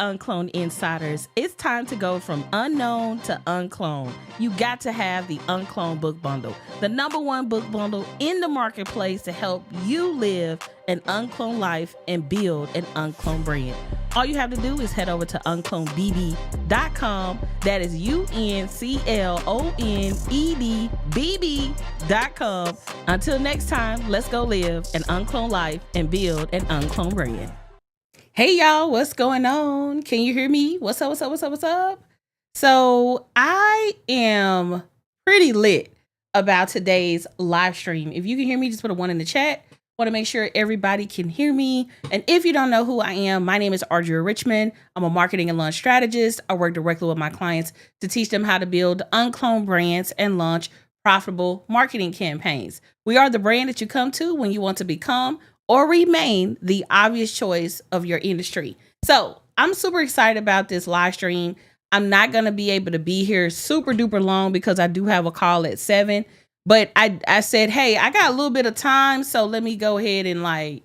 UnCloned insiders, it's time to go from unknown to uncloned. You got to have the UnCloned book bundle, the #1 book bundle in the marketplace to help you live an uncloned life and build an uncloned brand. All you have to do is head over to unclonedbb.com. That is UnClonedBB.com. Until next time, let's go live an uncloned life and build an uncloned brand. Hey y'all, what's going on? Can you hear me? What's up? So I am pretty lit about today's live stream. If you can hear me, just put a 1 in the chat. Want to make sure everybody can hear me. And if you don't know who I am, my name is Audria Richmond. I'm a marketing and launch strategist. I work directly with my clients to teach them how to build uncloned brands and launch profitable marketing campaigns. We are the brand that you come to when you want to become or remain the obvious choice of your industry. So I'm super excited about this live stream. I'm not going to be able to be here super duper long because I do have a call at 7. But I said, hey, I got a little bit of time, so let me go ahead and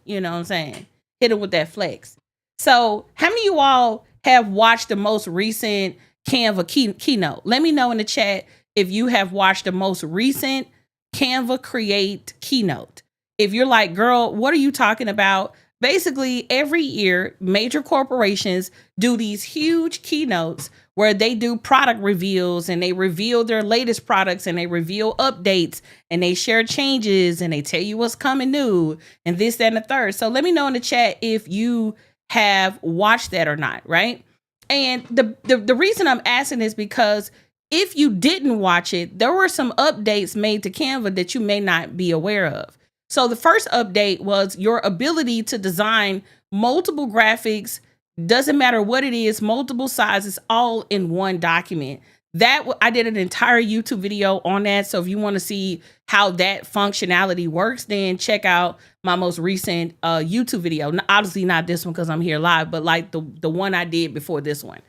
hit it with that flex. So how many of you all have watched the most recent Canva keynote? Let me know in the chat if you have watched the most recent Canva Create keynote. If you're like, girl, what are you talking about? Basically, every year, major corporations do these huge keynotes where they do product reveals and they reveal their latest products and they reveal updates and they share changes and they tell you what's coming new and this, that, and the third. So let me know in the chat if you have watched that or not, right? And the reason I'm asking is because if you didn't watch it, there were some updates made to Canva that you may not be aware of. So the first update was your ability to design multiple graphics, doesn't matter what it is, multiple sizes, all in one document. That I did an entire YouTube video on that. So if you want to see how that functionality works, then check out my most recent YouTube video. Obviously not this one because I'm here live, but like the one I did before this one.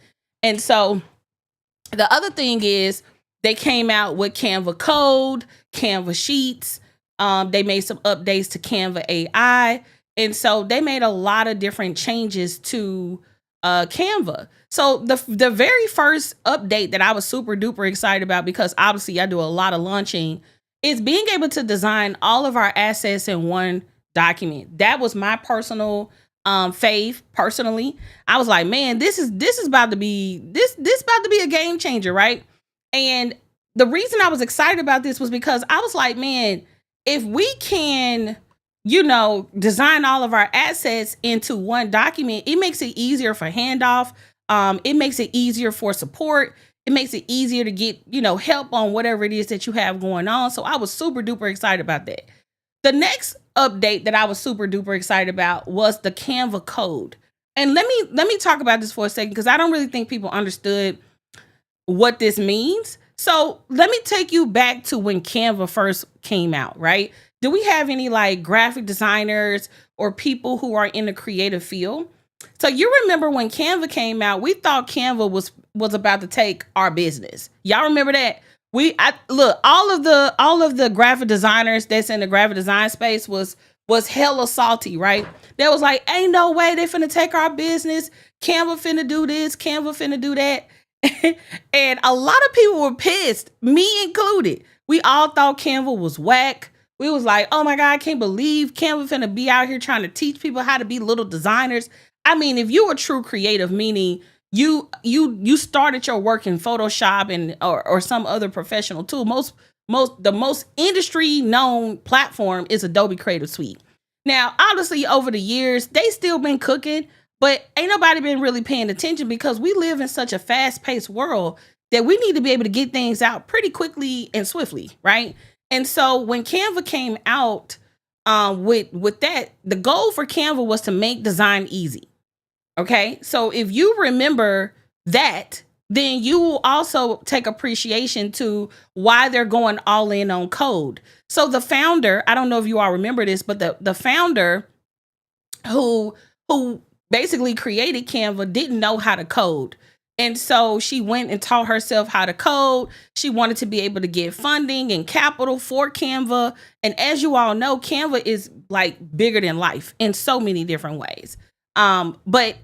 And so the other thing is they came out with Canva Code, Canva Sheets. They made some updates to Canva AI. And so they made a lot of different changes to Canva. So the very first update that I was super duper excited about, because obviously I do a lot of launching, is being able to design all of our assets in one document. That was my personal fave. Personally, I was like, man, this is about to be about to be a game changer, right? And the reason I was excited about this was because I was like, man, if we can, design all of our assets into one document, it makes it easier for handoff. It makes it easier for support. It makes it easier to get, help on whatever it is that you have going on. So I was super duper excited about that. The next update that I was super duper excited about was the Canva Code. And let me talk about this for a second, because I don't really think people understood what this means. So let me take you back to when Canva first came out, right? Do we have any like graphic designers or people who are in the creative field? So you remember when Canva came out, we thought Canva was about to take our business. Y'all remember that? Look, all of the graphic designers that's in the graphic design space was hella salty, right? They was like, ain't no way they finna take our business. Canva finna do this, Canva finna do that. And a lot of people were pissed, me included. We all thought Canva was whack. We was like, oh my God, I can't believe Canva finna be out here trying to teach people how to be little designers. I mean, if you were true creative, meaning you started your work in Photoshop and or some other professional tool, the most industry known platform is Adobe Creative Suite. Now, obviously, over the years, they still been cooking, but ain't nobody been really paying attention because we live in such a fast-paced world that we need to be able to get things out pretty quickly and swiftly, right? And so when Canva came out with that, the goal for Canva was to make design easy. Okay, so if you remember that, then you will also take appreciation to why they're going all in on code. So the founder, I don't know if you all remember this, but the founder who basically created Canva didn't know how to code. And so she went and taught herself how to code. She wanted to be able to get funding and capital for Canva. And as you all know, Canva is like bigger than life in so many different ways. But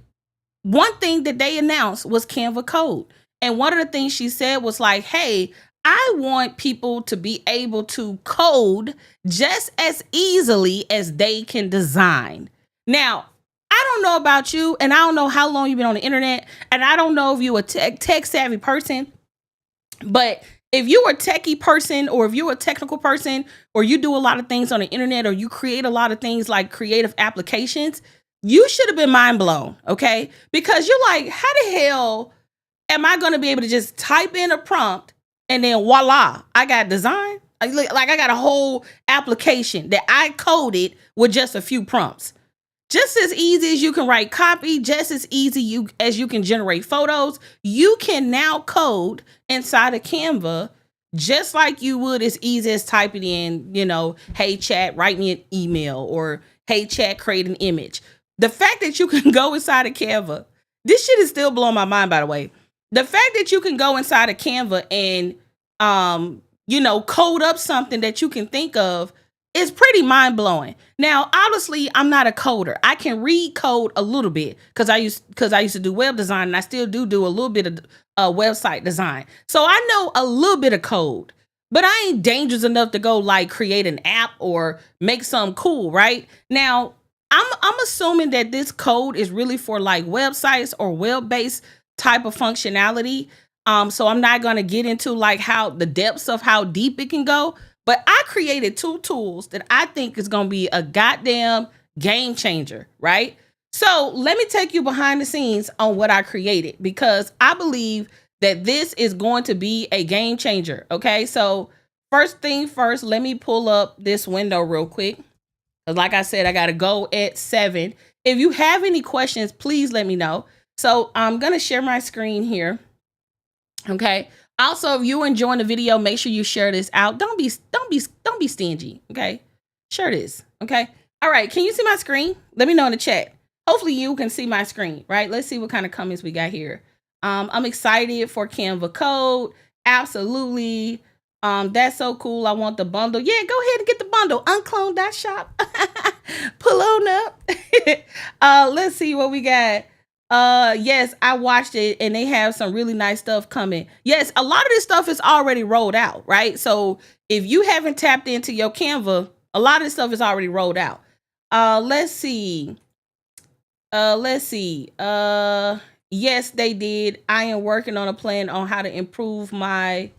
one thing that they announced was Canva Code. And one of the things she said was like, hey, I want people to be able to code just as easily as they can design. Now, I don't know about you, and I don't know how long you've been on the internet, and I don't know if you're a tech savvy person, but if you're a techie person, or if you're a technical person, or you do a lot of things on the internet, or you create a lot of things like creative applications, you should have been mind blown, okay? Because you're like, how the hell am I going to be able to just type in a prompt and then voila, I got design? Like I got a whole application that I coded with just a few prompts. Just as easy as you can write copy, just as easy as you can generate photos, you can now code inside of Canva just like you would as easy as typing in, hey chat, write me an email, or hey chat, create an image. The fact that you can go inside of Canva, this shit is still blowing my mind, by the way. The fact that you can go inside of Canva and, code up something that you can think of is pretty mind blowing. Now, obviously, I'm not a coder. I can read code a little bit because I used to do web design, and I still do a little bit of website design. So I know a little bit of code, but I ain't dangerous enough to go like create an app or make something cool, right? Now, I'm assuming that this code is really for like websites or web-based type of functionality. So I'm not going to get into like how the depths of how deep it can go, but I created 2 tools that I think is going to be a goddamn game changer, right? So let me take you behind the scenes on what I created, because I believe that this is going to be a game changer. Okay. So first thing first, let me pull up this window real quick. Like I said, I got to go at 7. If you have any questions, please let me know. So I'm going to share my screen here. Okay. Also, if you're enjoying the video, make sure you share this out. Don't be stingy. Okay. Share this. Okay. All right. Can you see my screen? Let me know in the chat. Hopefully you can see my screen, right? Let's see what kind of comments we got here. I'm excited for Canva Code. Absolutely. That's so cool. I want the bundle. Yeah, go ahead and get the bundle. UnCloned.shop. Pull on up. Let's see what we got. Yes, I watched it and they have some really nice stuff coming. Yes, a lot of this stuff is already rolled out, right? So if you haven't tapped into your Canva, a lot of this stuff is already rolled out. Let's see. Yes, they did. I am working on a plan on how to improve my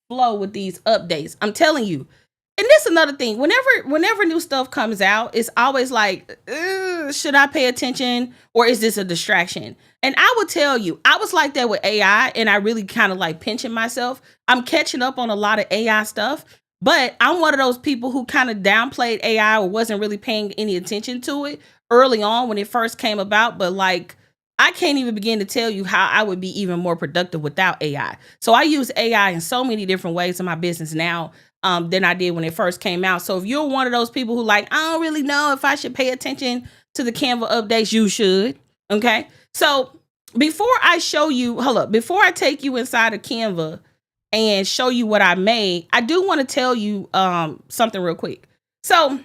flow with these updates. I'm telling you. And this is another thing. Whenever new stuff comes out, it's always like, should I pay attention or is this a distraction? And I would tell you, I was like that with AI, and I really kind of like pinching myself. I'm catching up on a lot of AI stuff, but I'm one of those people who kind of downplayed AI or wasn't really paying any attention to it early on when it first came about. But like, I can't even begin to tell you how I would be even more productive without AI. So I use AI in so many different ways in my business now than I did when it first came out. So if you're one of those people who like, I don't really know if I should pay attention to the Canva updates, you should. Okay. So before I show you, before I take you inside of Canva and show you what I made, I do want to tell you something real quick. So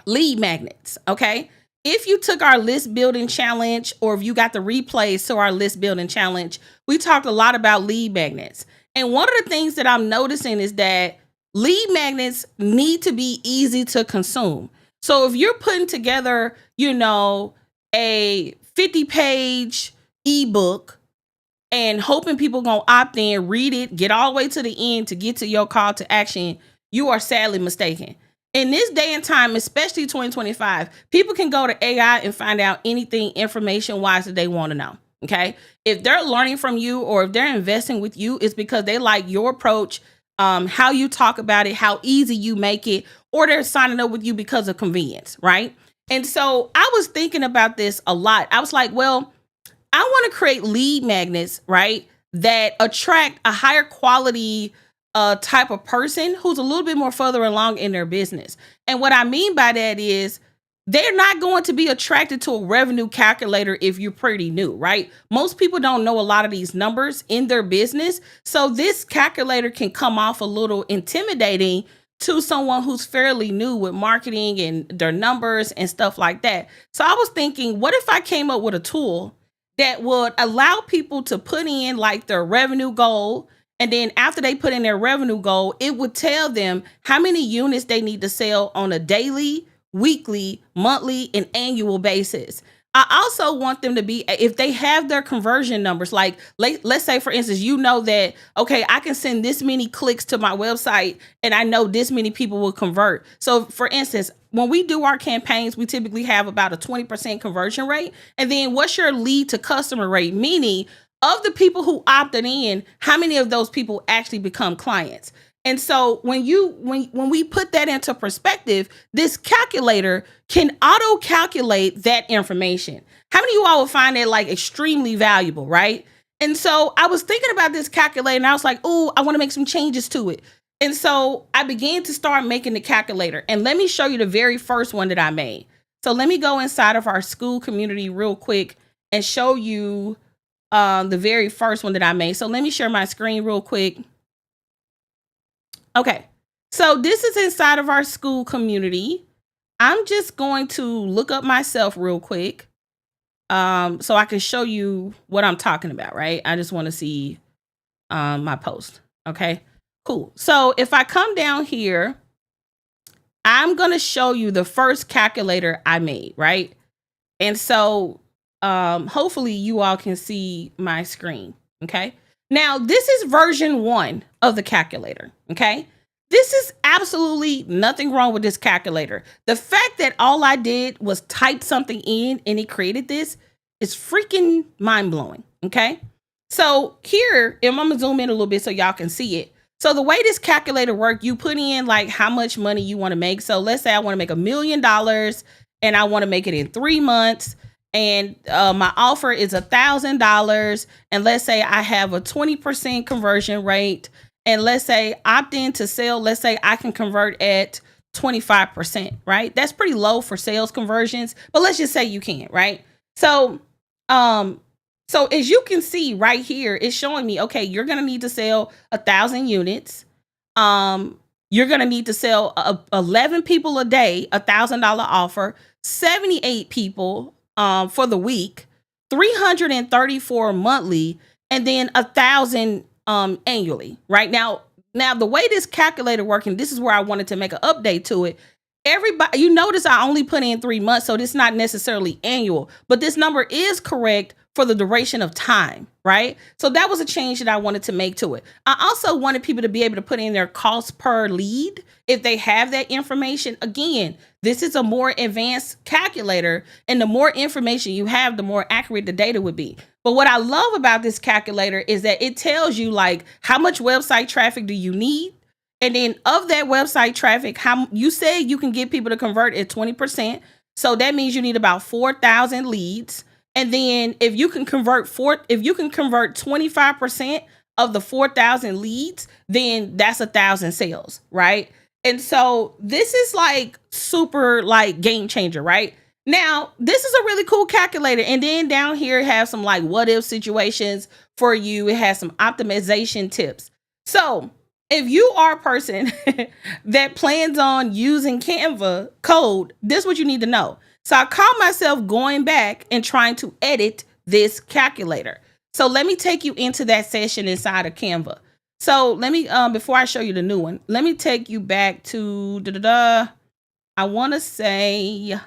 lead magnets. Okay. If you took our list building challenge, or if you got the replays to our list building challenge, we talked a lot about lead magnets. And one of the things that I'm noticing is that lead magnets need to be easy to consume. So if you're putting together, a 50-page ebook and hoping people gonna opt in, read it, get all the way to the end to get to your call to action, you are sadly mistaken. In this day and time, especially 2025, people can go to AI and find out anything information-wise that they want to know, okay? If they're learning from you or if they're investing with you, it's because they like your approach, how you talk about it, how easy you make it, or they're signing up with you because of convenience, right? And so I was thinking about this a lot. I was like, well, I want to create lead magnets, right, that attract a higher quality type of person who's a little bit more further along in their business. And what I mean by that is they're not going to be attracted to a revenue calculator if you're pretty new, right? Most people don't know a lot of these numbers in their business. So this calculator can come off a little intimidating to someone who's fairly new with marketing and their numbers and stuff like that. So I was thinking, what if I came up with a tool that would allow people to put in like their revenue goal, and then after they put in their revenue goal, it would tell them how many units they need to sell on a daily, weekly, monthly, and annual basis. I also want them to be, if they have their conversion numbers, like let's say, for instance, that, okay, I can send this many clicks to my website and I know this many people will convert. So for instance, when we do our campaigns, we typically have about a 20% conversion rate. And then what's your lead to customer rate? Meaning, of the people who opted in, how many of those people actually become clients? And so when we put that into perspective, this calculator can auto calculate that information. How many of you all would find that like extremely valuable, right? And so I was thinking about this calculator and I was like, oh, I want to make some changes to it. And so I began to start making the calculator. And let me show you the very first one that I made. So let me go inside of our school community real quick and show you the very first one that I made. So let me share my screen real quick. Okay, so this is inside of our school community. I'm just going to look up myself real quick so I can show you what I'm talking about, right? I just want to see my post. Okay, cool. So if I come down here, I'm going to show you the first calculator I made, right? And so hopefully you all can see my screen, okay? Now, this is version 1 of the calculator, okay? This is absolutely nothing wrong with this calculator. The fact that all I did was type something in and it created this is freaking mind-blowing, okay? So here, I'm gonna zoom in a little bit so y'all can see it. So the way this calculator works, you put in like how much money you wanna make. So let's say I wanna make $1 million and I wanna make it in 3 months. And my offer is $1,000. And let's say I have a 20% conversion rate. And let's say opt in to sell. Let's say I can convert at 25%, right? That's pretty low for sales conversions, but let's just say you can, right? So as you can see right here, it's showing me, okay, you're going to need to sell 1,000 units. You're going to need to sell 11 people a day, $1,000 offer, 78 people for the week, 334 monthly, and then 1,000 annually. Right now, the way this calculator working, this is where I wanted to make an update to it. Everybody, you notice I only put in 3 months, so this is not necessarily annual, but this number is correct for the duration of time, right? So that was a change that I wanted to make to it. I also wanted people to be able to put in their cost per lead if they have that information. Again, this is a more advanced calculator, and the more information you have, the more accurate the data would be. But what I love about this calculator is that it tells you like how much website traffic do you need? And then of that website traffic, how you say you can get people to convert at 20%. So that means you need about 4,000 leads. And then if you can convert 25% of the 4,000 leads, then that's 1,000 sales, right? And so this is like super like game changer, right? Now, this is a really cool calculator. And then down here, it has some like what if situations for you. It has some optimization tips. So if you are a person that plans on using Canva code, this is what you need to know. So I caught myself going back and trying to edit this calculator. So let me take you into that session inside of Canva. So let me, before I show you the new one, let me take you back to, I want to say,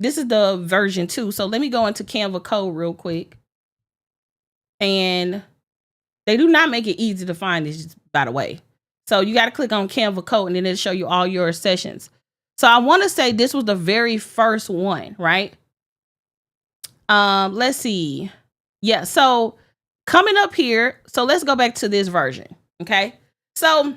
this is the version 2. So let me go into Canva code real quick. And they do not make it easy to find this, by the way. So you got to click on Canva code and then it'll show you all your sessions. So I want to say this was the very first one, right? Let's see. Yeah, so coming up here, so let's go back to this version, okay? So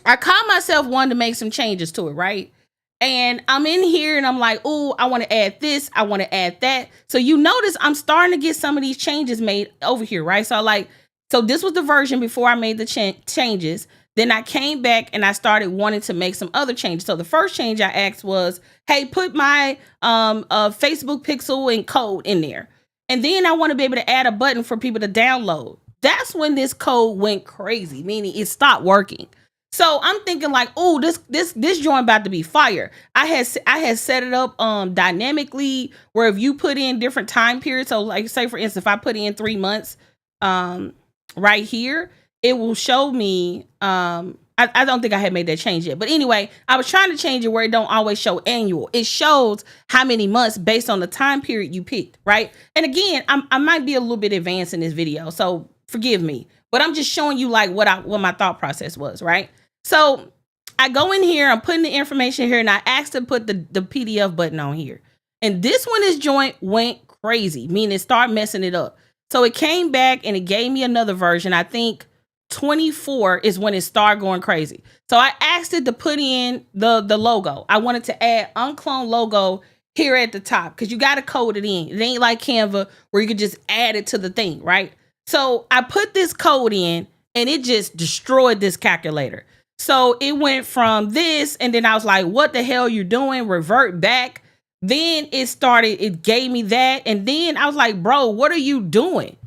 I caught myself wanting to make some changes to it, right? And I'm in here and I'm like, oh, I want to add this. I want to add that. So you notice I'm starting to get some of these changes made over here, right? So this was the version before I made the changes. Then I came back and I started wanting to make some other changes. So the first change I asked was, hey, put my Facebook pixel and code in there. And then I want to be able to add a button for people to download. That's when this code went crazy, meaning it stopped working. So I'm thinking like, oh, this joint about to be fire. I had set it up dynamically where if you put in different time periods, so like say for instance, if I put in 3 months right here, it will show me, I don't think I had made that change yet. But anyway, I was trying to change it where it don't always show annual. It shows how many months based on the time period you picked, right? And again, I might be a little bit advanced in this video, so forgive me. But I'm just showing you like what my thought process was, right? So I go in here, I'm putting the information here, and I asked to put the PDF button on here. And this one, this joint went crazy, meaning it started messing it up. So it came back and it gave me another version. I think 24 is when it started going crazy. So I asked it to put in the logo. I wanted to add UnCloned logo here at the top because you got to code it in. It ain't like Canva where you could just add it to the thing, right? So I put this code in and it just destroyed this calculator. So it went from this and then I was like, what the hell you doing? Revert back. Then it gave me that. And then I was like, bro, what are you doing?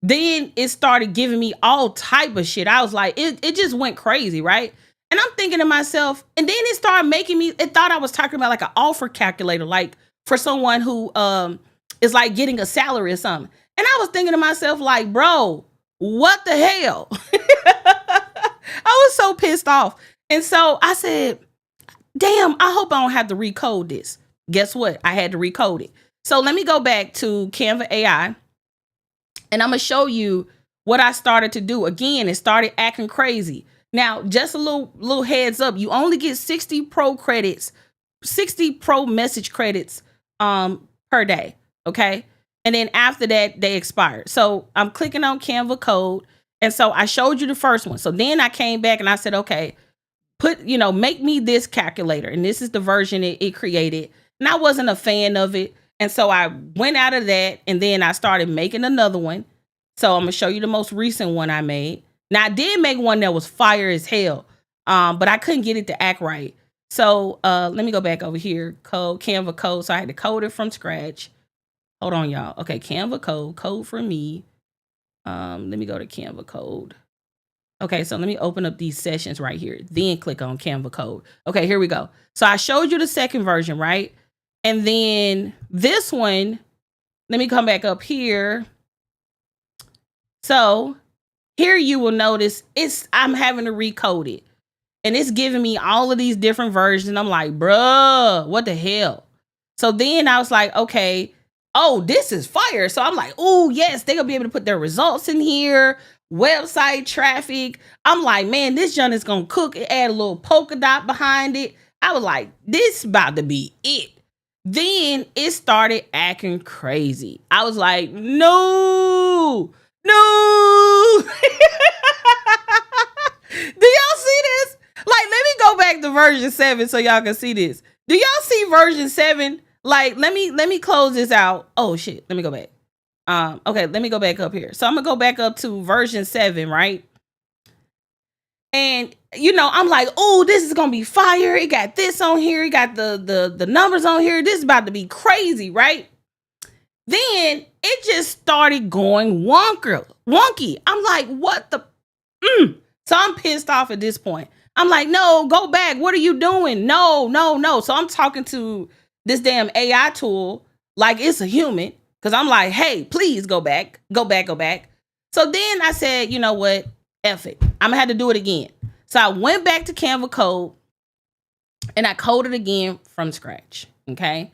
Then it started giving me all type of shit. I was like, it just went crazy, right? And I'm thinking to myself, and then it started making me, it thought I was talking about like an offer calculator, like for someone who is like getting a salary or something. And I was thinking to myself like, bro, what the hell? I was so pissed off. And so I said, damn, I hope I don't have to recode this. Guess what? I had to recode it. So let me go back to Canva AI. And I'm going to show you what I started to do. Again, it started acting crazy. Now, just a little heads up. You only get 60 pro credits, 60 pro message credits per day. Okay. And then after that, they expire. So I'm clicking on Canva code. And so I showed you the first one. So then I came back and I said, okay, make me this calculator. And this is the version it created. And I wasn't a fan of it. And so I went out of that and then I started making another one. So I'm going to show you the most recent one I made. Now I did make one that was fire as hell, but I couldn't get it to act right. So let me go back over here, Canva code. So I had to code it from scratch. Hold on, y'all. Okay, Canva code for me. Let me go to Canva code. Okay, so let me open up these sessions right here. Then click on Canva code. Okay, here we go. So I showed you the second version, right? And then this one, let me come back up here. So here you will notice I'm having to recode it. And it's giving me all of these different versions. I'm like, bruh, what the hell? So then I was like, okay, oh, this is fire. So I'm like, oh, yes, they're going to be able to put their results in here, website traffic. I'm like, man, this junk is going to cook. Add a little polka dot behind it. I was like, this about to be it. Then it started acting crazy. I was like, no. Do y'all see this? Like, let me go back to version 7 so y'all can see this. Do y'all see version 7? Like, let me close this out. Oh shit, let me go back. Okay, let me go back up here. So I'm gonna go back up to version 7, right? And I'm like, oh, this is gonna be fire. It got this on here. It got the numbers on here. This is about to be crazy, right? Then it just started going wonky. I'm like, what the? So I'm pissed off at this point. I'm like, no, go back. What are you doing? No. So I'm talking to this damn AI tool like it's a human, because I'm like, hey, please go back. So then I said, you know what? F it. I'm gonna have to do it again. So I went back to Canva Code and I coded again from scratch. Okay.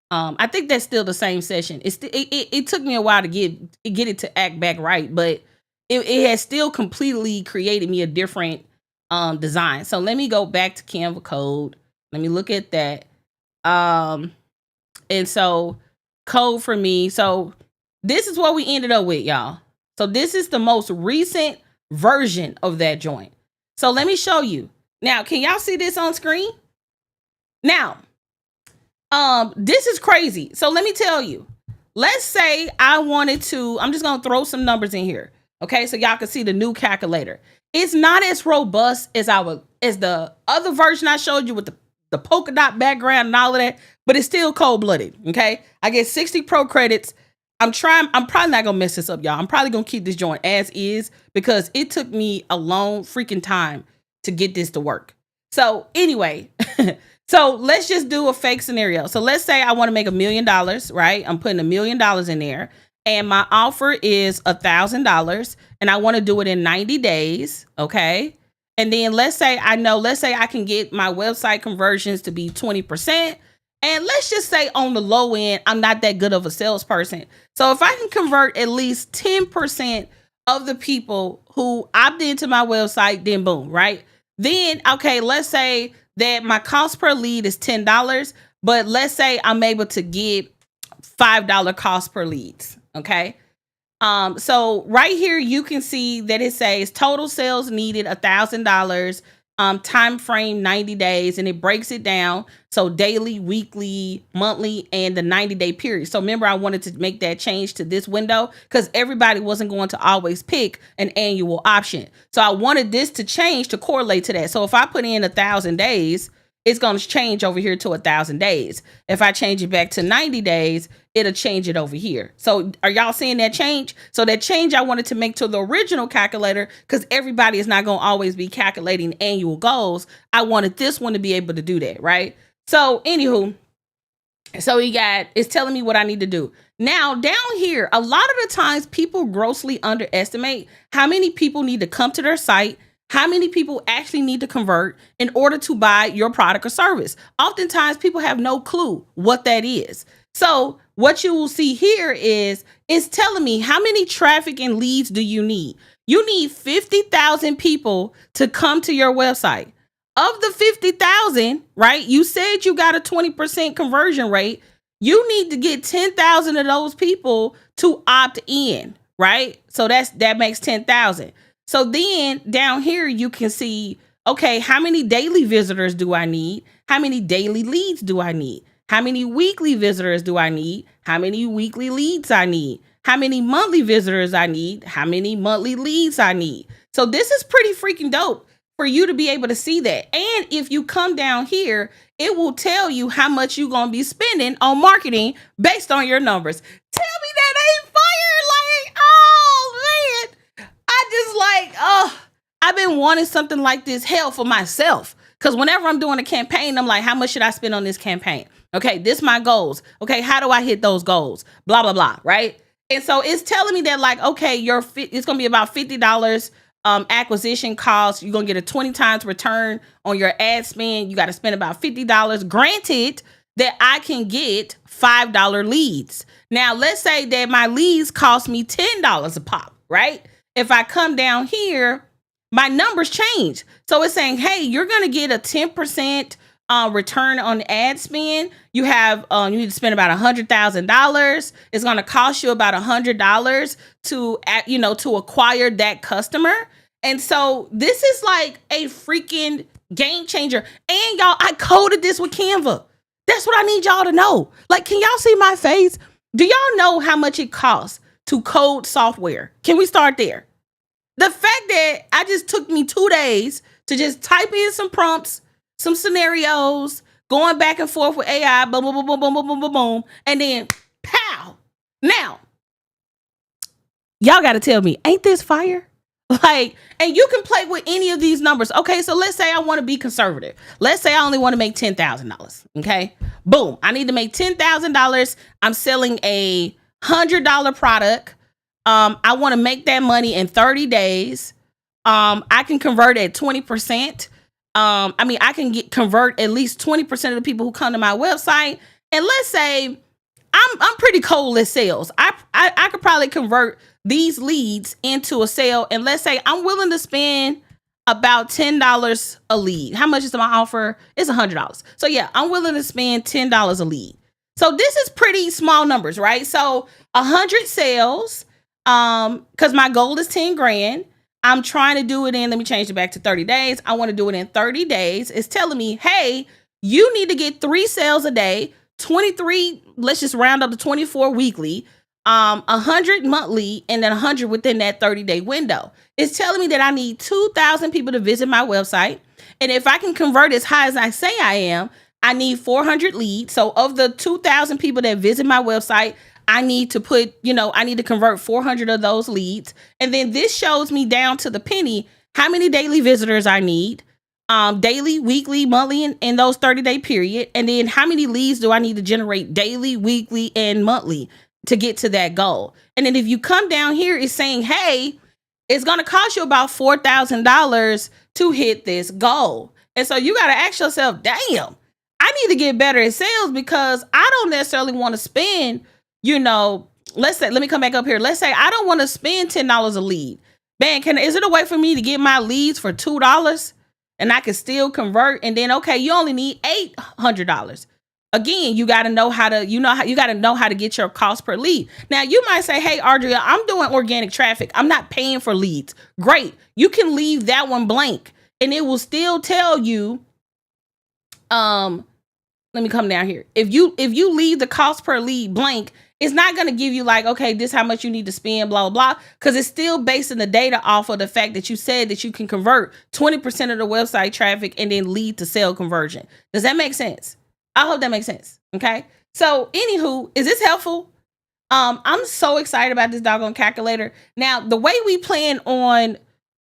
I think that's still the same session. It took me a while to get it to act back right, but it has still completely created me a different design. So let me go back to Canva Code. Let me look at that. And so code for me. So this is what we ended up with, y'all. So this is the most recent version of that joint. So let me show you. Now, can y'all see this on screen? Now, this is crazy. So let me tell you. Let's say I wanted to, I'm just going to throw some numbers in here. Okay, so y'all can see the new calculator. It's not as robust as the other version I showed you with the polka dot background and all of that, but it's still cold-blooded. Okay, I get 60 pro credits. I'm probably not gonna mess this up, y'all. I'm probably gonna keep this joint as is because it took me a long freaking time to get this to work. So anyway, so let's just do a fake scenario. So let's say I want to make $1 million, right? I'm putting $1 million in there. And my offer is $1,000 and I want to do it in 90 days. Okay. And then let's say I can get my website conversions to be 20%. And let's just say on the low end, I'm not that good of a salesperson. So if I can convert at least 10% of the people who opt into my website, then boom, right? Then, okay, let's say that my cost per lead is $10, but let's say I'm able to get $5 cost per leads. Okay. So right here, you can see that it says total sales needed $1,000, time frame 90 days, and it breaks it down. So daily, weekly, monthly, and the 90-day period. So remember, I wanted to make that change to this window because everybody wasn't going to always pick an annual option. So I wanted this to change to correlate to that. So if I put in 1,000 days, it's going to change over here to 1,000 days. If I change it back to 90 days, it'll change it over here. So are y'all seeing that change? So that change I wanted to make to the original calculator, because everybody is not going to always be calculating annual goals. I wanted this one to be able to do that, right? So anywho, so it's telling me what I need to do. Now down here, a lot of the times people grossly underestimate how many people need to come to their site, how many people actually need to convert in order to buy your product or service. Oftentimes people have no clue what that is. So what you will see here is it's telling me how many traffic and leads do you need? You need 50,000 people to come to your website. Of the 50,000, right? You said you got a 20% conversion rate. You need to get 10,000 of those people to opt in, right? So that makes 10,000. So then down here, you can see, okay, how many daily visitors do I need? How many daily leads do I need? How many weekly visitors do I need? How many weekly leads I need? How many monthly visitors I need? How many monthly leads I need? So this is pretty freaking dope for you to be able to see that. And if you come down here, it will tell you how much you're going to be spending on marketing based on your numbers. Tell me that ain't fire. Like, oh man. I've been wanting something like this, hell, for myself. Because whenever I'm doing a campaign, I'm like, how much should I spend on this campaign? Okay, this my goals. Okay, how do I hit those goals? Blah, blah, blah, right? And so it's telling me that like, okay, it's going to be about $50 acquisition cost. You're going to get a 20 times return on your ad spend. You got to spend about $50. Granted that I can get $5 leads. Now, let's say that my leads cost me $10 a pop, right? If I come down here, my numbers change. So it's saying, hey, you're going to get a 10% return on ad spend. You need to spend about $100,000. It's going to cost you about $100 to acquire that customer. And so this is like a freaking game changer. And y'all, I coded this with Canva. That's what I need y'all to know. Like, can y'all see my face? Do y'all know how much it costs to code software? Can we start there? The fact that I just took me 2 days to just type in some prompts, some scenarios, going back and forth with AI, boom, boom, boom, boom, boom, boom, boom, boom, boom, and then pow. Now, y'all got to tell me, ain't this fire? Like, and you can play with any of these numbers. Okay, so let's say I want to be conservative. Let's say I only want to make $10,000. Okay, boom. I need to make $10,000. I'm selling a $100 product. I want to make that money in 30 days. I can convert at 20%. I can convert at least 20% of the people who come to my website. And let's say I'm pretty cold at sales. I could probably convert these leads into a sale. And let's say I'm willing to spend about $10 a lead. How much is my offer? It's $100. So yeah, I'm willing to spend $10 a lead. So this is pretty small numbers, right? So 100 sales, because my goal is 10 grand. I'm trying to do it in, let me change it back to 30 days. I want to do it in 30 days. It's telling me, hey, you need to get 3 sales a day, 23, let's just round up to 24 weekly, 100 monthly, and then 100 within that 30-day window. It's telling me that I need 2,000 people to visit my website. And if I can convert as high as I say I am, I need 400 leads. So of the 2,000 people that visit my website, I need to convert 400 of those leads. And then this shows me down to the penny how many daily visitors I need, daily, weekly, monthly, in those 30-day period. And then how many leads do I need to generate daily, weekly, and monthly to get to that goal. And then if you come down here, it's saying, hey, it's going to cost you about $4,000 to hit this goal. And so you got to ask yourself, damn, I need to get better at sales because I don't necessarily want to spend, let's say, let me come back up here. Let's say I don't want to spend $10 a lead. Man, is it a way for me to get my leads for $2 and I can still convert? And then, okay, you only need $800. Again, you got to know how to get your cost per lead. Now you might say, hey, Audria, I'm doing organic traffic. I'm not paying for leads. Great. You can leave that one blank and it will still tell you, let me come down here. If you leave the cost per lead blank, it's not going to give you like, okay, this is how much you need to spend, blah, blah, blah, because it's still basing the data off of the fact that you said that you can convert 20% of the website traffic and then lead to sale conversion. Does that make sense? I hope that makes sense. Okay. So anywho, is this helpful? I'm so excited about this doggone calculator. Now, the way we plan on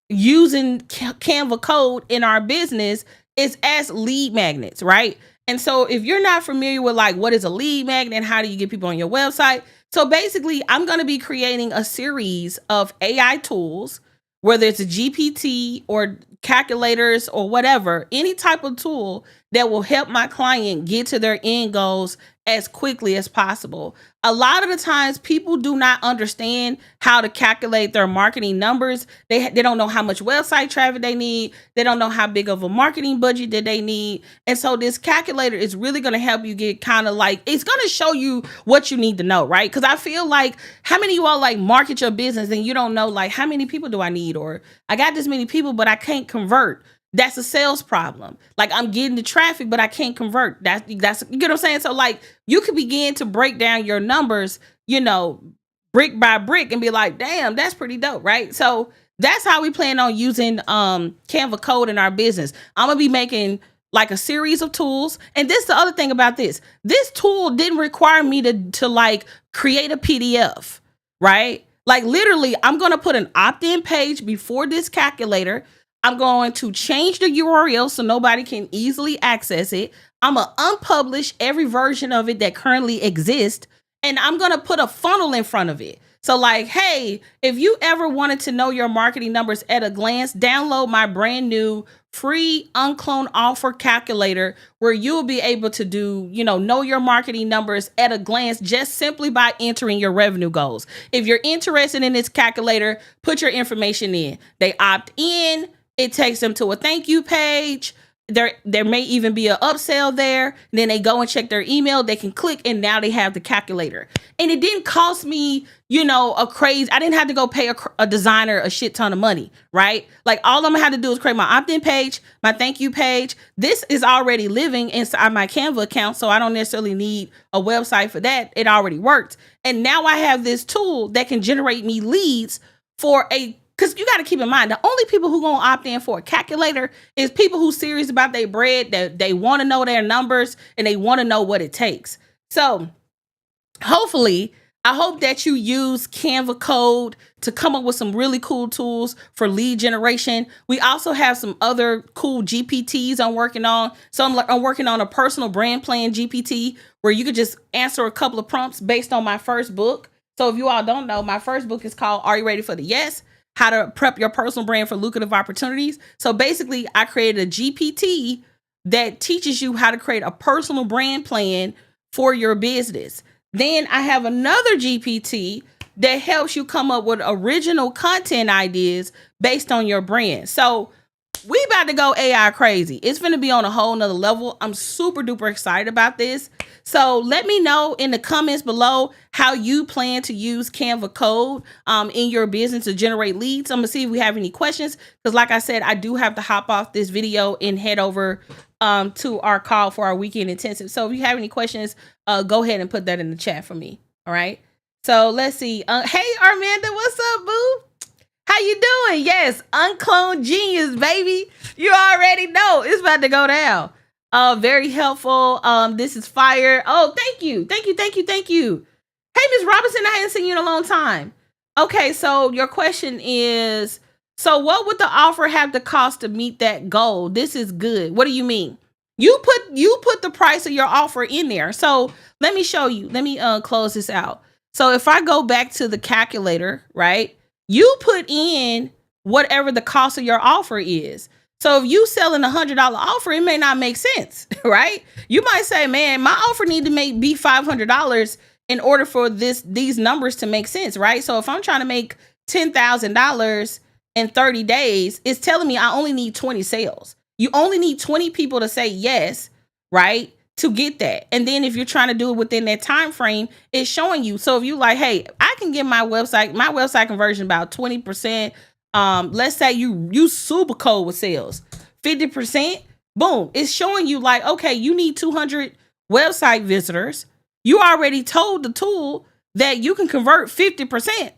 using Canva Code in our business is as lead magnets, right? And so if you're not familiar with like what is a lead magnet and how do you get people on your website? So basically, I'm going to be creating a series of AI tools, whether it's a GPT or calculators or whatever, any type of tool that will help my client get to their end goals as quickly as possible. A lot of the times people do not understand how to calculate their marketing numbers. They don't know how much website traffic they need. They don't know how big of a marketing budget that they need. And so this calculator is really going to help you get kind of like, it's going to show you what you need to know, right? Because I feel like how many of you all like market your business and you don't know like how many people do I need, or I got this many people, but I can't convert. That's a sales problem. Like I'm getting the traffic, but I can't convert. That's you get what I'm saying? So like you could begin to break down your numbers, brick by brick and be like, damn, that's pretty dope, right? So that's how we plan on using Canva Code in our business. I'm gonna be making like a series of tools. And this the other thing about this. This tool didn't require me to like create a PDF, right? Like literally, I'm gonna put an opt-in page before this calculator. I'm going to change the URL so nobody can easily access it. I'm going to unpublish every version of it that currently exists. And I'm going to put a funnel in front of it. So like, hey, if you ever wanted to know your marketing numbers at a glance, download my brand new free UnCloned Offer Calculator, where you'll be able to do, know your marketing numbers at a glance just simply by entering your revenue goals. If you're interested in this calculator, put your information in. They opt in. It takes them to a thank you page. there may even be an upsell there. And then they go and check their email. They can click, and now they have the calculator. And it didn't cost me, I didn't have to go pay a designer a shit ton of money, right? Like all I'm gonna have to do is create my opt-in page, my thank you page. This is already living inside my Canva account, so I don't necessarily need a website for that. It already worked. And now I have this tool that can generate me leads because you got to keep in mind, the only people who going to opt in for a calculator is people who serious about their bread, that they want to know their numbers and they want to know what it takes. So hopefully, I hope that you use Canva Code to come up with some really cool tools for lead generation. We also have some other cool GPTs I'm working on. So I'm working on a personal brand plan GPT where you could just answer a couple of prompts based on my first book. So if you all don't know, my first book is called Are You Ready for the Yes? How to Prep Your Personal Brand for Lucrative Opportunities. So basically, I created a GPT that teaches you how to create a personal brand plan for your business. Then I have another GPT that helps you come up with original content ideas based on your brand. So we about to go AI crazy. It's going to be on a whole nother level. I'm super duper excited about this. So let me know in the comments below how you plan to use Canva Code in your business to generate leads. I'm going to see if we have any questions, because like I said, I do have to hop off this video and head over to our call for our weekend intensive. So if you have any questions, go ahead and put that in the chat for me. All right. So let's see. Hey, Armanda, what's up, boo? How you doing? Yes, UnCloned Genius, baby. You already know it's about to go down. Very helpful. This is fire. Oh, thank you. Thank you. Hey, Miss Robinson, I hadn't seen you in a long time. Okay, so your question is, so what would the offer have to cost to meet that goal? This is good. What do you mean? You put the price of your offer in there. So let me show you. Let me close this out. So if I go back to the calculator, right? You put in whatever the cost of your offer is. So if you selling $100 offer, it may not make sense, right? You might say, man, my offer need to be $500 in order for these numbers to make sense, right? So if I'm trying to make $10,000 in 30 days, it's telling me I only need 20 sales. You only need 20 people to say yes, right? To get that. And then if you're trying to do it within that time frame, it's showing you. So if you like, hey, I can get my website conversion about 20%. Let's say you super cold with sales, 50%, boom. It's showing you like, okay, you need 200 website visitors. You already told the tool that you can convert 50%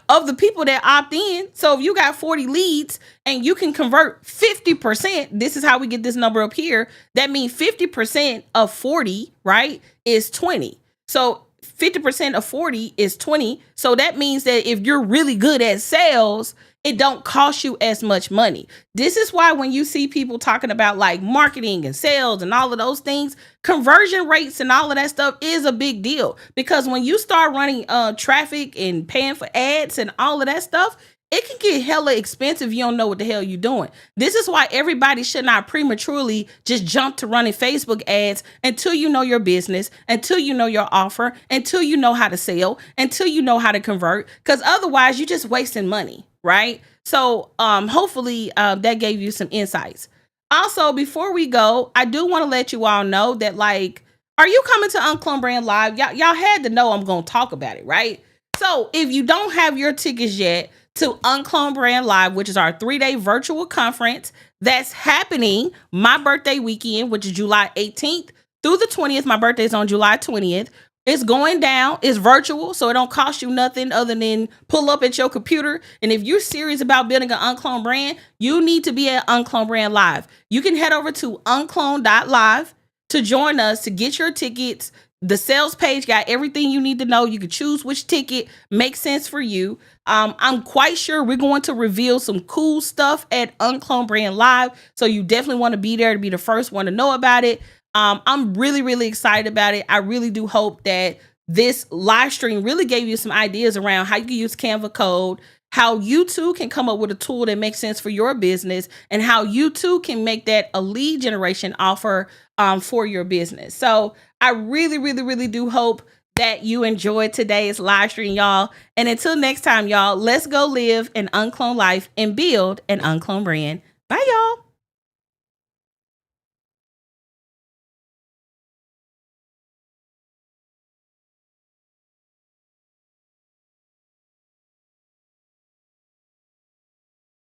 of the people that opt in. So if you got 40 leads and you can convert 50%, this is how we get this number up here. That means 50% of 40, right, is 20. So 50% of 40 is 20. So that means that if you're really good at sales, it don't cost you as much money. This is why when you see people talking about like marketing and sales and all of those things, conversion rates and all of that stuff is a big deal, because when you start running traffic and paying for ads and all of that stuff, it can get hella expensive if you don't know what the hell you're doing. This is why everybody should not prematurely just jump to running Facebook ads until you know your business, until you know your offer, until you know how to sell, until you know how to convert, because otherwise you're just wasting money, right? So hopefully that gave you some insights. Also, before we go, I do want to let you all know that, like, are you coming to UnCloned Brand Live? Y'all had to know I'm going to talk about it, right? So if you don't have your tickets yet to UnCloned Brand Live, which is our 3-day virtual conference that's happening my birthday weekend, which is July 18th through the 20th. My birthday is on July 20th. It's going down. It's virtual, so it don't cost you nothing other than pull up at your computer. And if you're serious about building an UnCloned brand, you need to be at UnCloned Brand Live. You can head over to uncloned.live to join us to get your tickets. The sales page got everything you need to know. You can choose which ticket makes sense for you. I'm quite sure we're going to reveal some cool stuff at UnCloned Brand Live, so you definitely want to be there to be the first one to know about it. I'm really, really excited about it. I really do hope that this live stream really gave you some ideas around how you can use Canva Code, how you too can come up with a tool that makes sense for your business, and how you too can make that a lead generation offer for your business. So I really, really, really do hope that you enjoyed today's live stream, y'all. And until next time, y'all, let's go live an uncloned life and build an uncloned brand. Bye, y'all.